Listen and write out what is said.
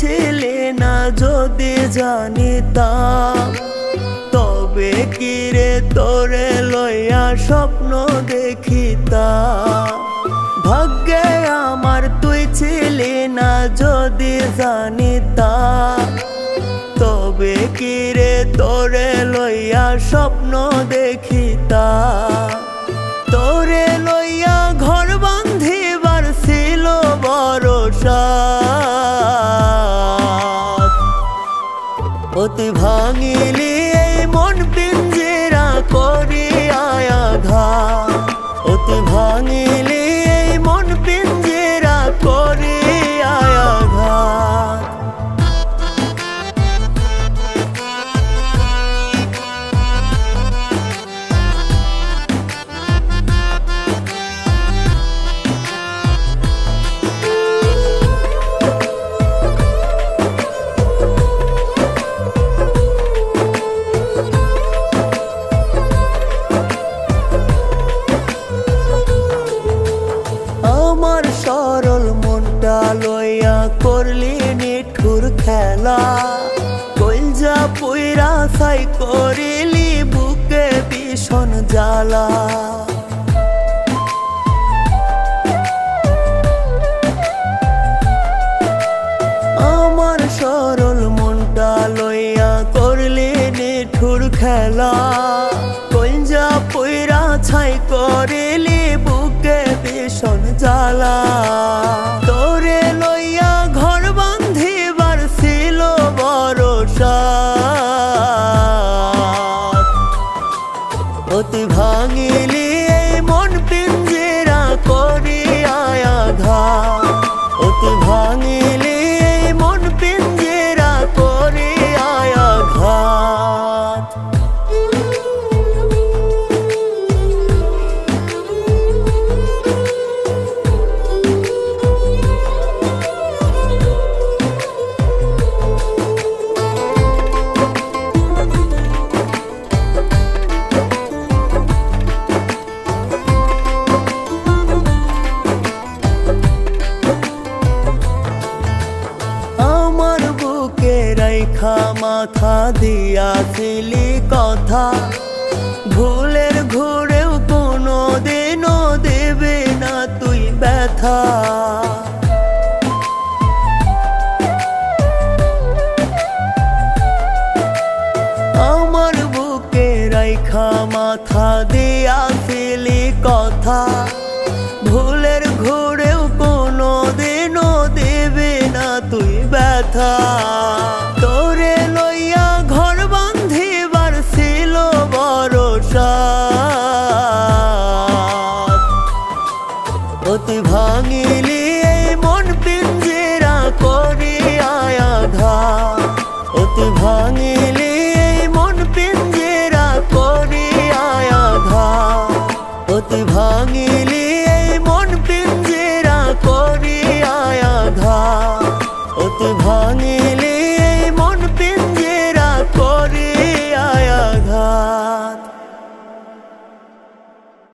ছিলে না যদি জানিতাম, তবে কিরে তোরে লইয়া স্বপ্ন দেখিতাম। ভাগ্যে আমার তুই ছিলি না যদি জানিতাম, তবে কিরে তোরে লইয়া স্বপ্ন দেখিতাম। তোরে লইয়া ঘর বান্ধিবার ছিল ভরসা, অতি ভাঙিলি এই মন পিঞ্জিরা করিয়া আঘাত, অতি ভাঙিলি এই মন পিঞ্জিরা করিয়া আঘাত। আমার সরল মনটা লইয়া করলি নিঠুর খেলা, কলজা পুইরা ছাই করিলি বুকে ভীষণ জ্বালা। আমার সরল মনটা লইয়া করলি নিঠুর খেলা, কলজা পুইরা ছাই করিলি বুকে ভীষণ জ্বালা। তোরে লইয়া ঘর বান্ধিবার ছিল ভরসা, অতি ভাঙিলি এই মন পিঞ্জিরা করিয়া আঘাত, অতি ভাঙিলি এই মন পিঞ্জিরা করিয়া আঘাত। রাইখা মাথা দিয়াছিলি কথা, ভুলের ঘুরেও কোনো দিনও দেবে না তুই ব্যথা। আমার বুকে রাইখা মাথা দিয়াছিলি কথা, ভুলের ঘুরেও কোনো দিনও দেবে না তুই ব্যথা।